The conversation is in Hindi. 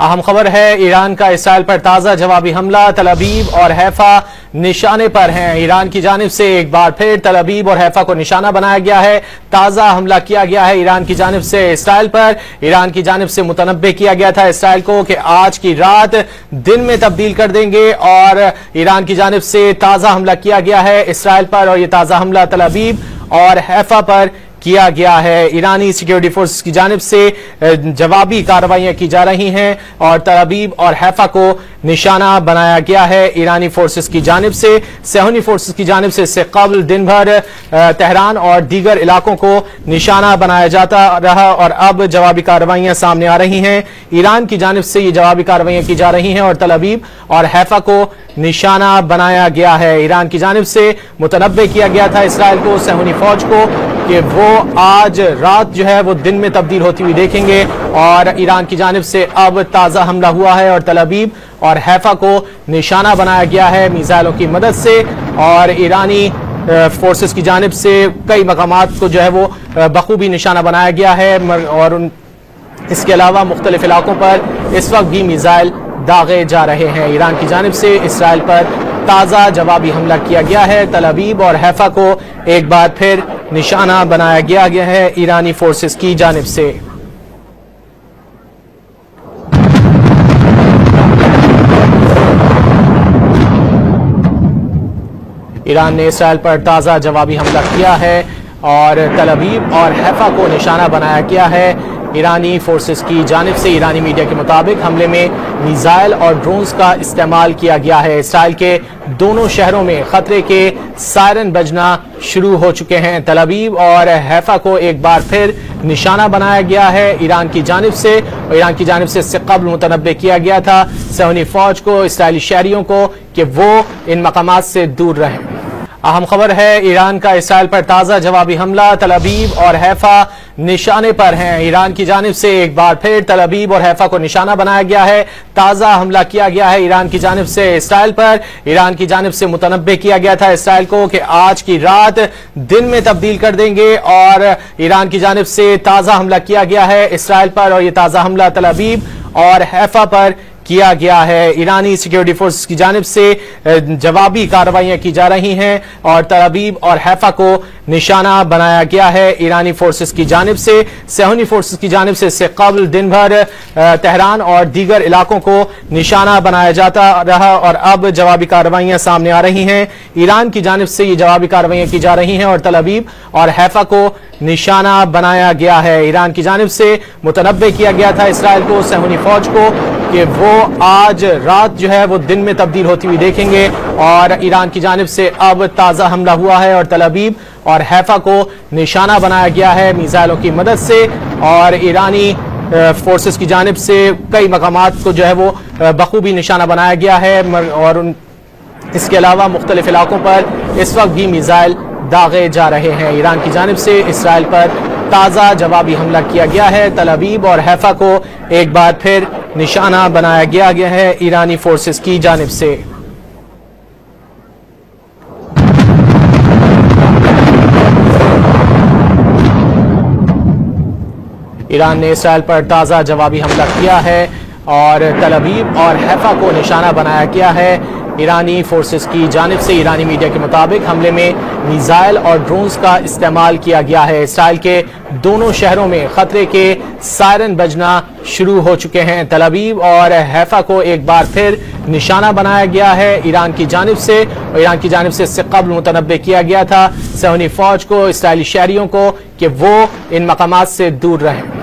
अहम खबर है, ईरान का इसराइल पर ताज़ा जवाबी हमला। तल अवीव और हैफा निशाने पर हैं। ईरान की जानिब से एक बार फिर तल अवीव और हैफा को निशाना बनाया गया है। ताज़ा हमला किया गया है ईरान की जानिब से इसराइल पर। ईरान की जानिब से मुतनब्बे किया गया था इसराइल को कि आज की रात दिन में तब्दील कर देंगे, और ईरान की जानिब से ताज़ा हमला किया गया है इसराइल पर, और यह ताज़ा हमला तल अवीव और हैफा पर किया गया है। ईरानी सिक्योरिटी फोर्सेस की जानिब से जवाबी कार्रवाइयां की जा रही हैं और तल अवीव और हैफा को निशाना बनाया गया है ईरानी फोर्सेस की जानिब से। सेहूनी फोर्सेस की जानिब से इससे कबल दिन भर तेहरान और दीगर इलाकों को निशाना बनाया जाता रहा, और अब जवाबी कार्रवाइयां सामने आ रही हैं। ईरान की जानिब से ये जवाबी कार्रवाइयां की जा रही हैं और तल अवीव और हैफा को निशाना बनाया गया है। ईरान की जानिब से मुतनब्बे किया गया था इसराइल को, सेहूनी फौज को, कि वो आज रात जो है वो दिन में तब्दील होती हुई देखेंगे, और ईरान की जानिब से अब ताज़ा हमला हुआ है और तल अवीव और हैफा को निशाना बनाया गया है मिसाइलों की मदद से। और ईरानी फोर्सेस की जानिब से कई मकामात को जो है वो बखूबी निशाना बनाया गया है, और इसके अलावा मुख्तलिफ इलाकों पर इस वक्त भी मिसाइल दागे जा रहे हैं। ईरान की जानिब से इसराइल पर ताज़ा जवाबी हमला किया गया है। तल अवीव और हैफा को एक बार फिर निशाना बनाया गया है ईरानी फोर्सेस की जानिब से। ईरान ने इसराइल पर ताज़ा जवाबी हमला किया है और तल अवीव और हैफा को निशाना बनाया गया है ईरानी फोर्सेस की जानिब से। ईरानी मीडिया के मुताबिक हमले में मिसाइल और ड्रोन्स का इस्तेमाल किया गया है। इसराइल के दोनों शहरों में खतरे के सायरन बजना शुरू हो चुके हैं। तल अवीव और हैफा को एक बार फिर निशाना बनाया गया है ईरान की जानिब से, और ईरान की जानिब से इससे कबल मुतनब्बे किया गया था सेहूनी फौज को, इसराइली शहरियों को, कि वो इन मकामात से दूर रहें। अहम खबर है, ईरान का इसराइल पर ताज़ा जवाबी हमला। तल अवीव और हैफा निशाने पर हैं। ईरान की जानिब से एक बार फिर तल अवीव और हैफा को निशाना बनाया गया है। ताज़ा हमला किया गया है ईरान की जानिब से इसराइल पर। ईरान की जानिब से मुतनब्बे किया गया था इसराइल को कि आज की रात दिन में तब्दील कर देंगे, और ईरान की जानिब से ताज़ा हमला किया गया है इसराइल पर, और यह ताज़ा हमला तल अवीव और हैफा पर किया गया है। ईरानी सिक्योरिटी फोर्सेस की जानिब से जवाबी कार्रवाइयां की जा रही हैं और तल अवीव और हैफा को निशाना बनाया गया है ईरानी फोर्सेस की जानिब से। सेहूनी फोर्सेस की जानिब से इससे कबल दिन भर तेहरान और दीगर इलाकों को निशाना बनाया जाता रहा, और अब जवाबी कार्रवाइयां सामने आ रही हैं। ईरान की जानिब से ये जवाबी कार्रवाइयां की जा रही हैं और तल अवीव और हैफा को निशाना बनाया गया है। ईरान की जानिब से मुतनब्बे किया गया था इसराइल को, सेहूनी फौज को, कि वो आज रात जो है वो दिन में तब्दील होती हुई देखेंगे, और ईरान की जानिब से अब ताज़ा हमला हुआ है और तल अवीव और हैफा को निशाना बनाया गया है मिसाइलों की मदद से। और ईरानी फोर्सेस की जानिब से कई मकामात को जो है वो बखूबी निशाना बनाया गया है, और इसके अलावा मुख्तलिफ इलाकों पर इस वक्त भी मिसाइल दागे जा रहे हैं। ईरान की जानिब से इसराइल पर ताज़ा जवाबी हमला किया गया है। तल अवीव और हैफा को एक बार फिर निशाना बनाया गया है ईरानी फोर्सेस की जानिब से। ईरान ने इसराइल पर ताज़ा जवाबी हमला किया है और तल अवीव और हैफा को निशाना बनाया गया है ईरानी फोर्सेस की जानिब से। ईरानी मीडिया के मुताबिक हमले में मिसाइल और ड्रोन्स का इस्तेमाल किया गया है। इसराइल के दोनों शहरों में खतरे के सायरन बजना शुरू हो चुके हैं। तल अवीव और हैफा को एक बार फिर निशाना बनाया गया है ईरान की जानिब से, और ईरान की जानिब से इससे कबल मुतनब्बे किया गया था सेहूनी फौज को, इसराइली शहरियों को, कि वो इन मकामात से दूर रहें।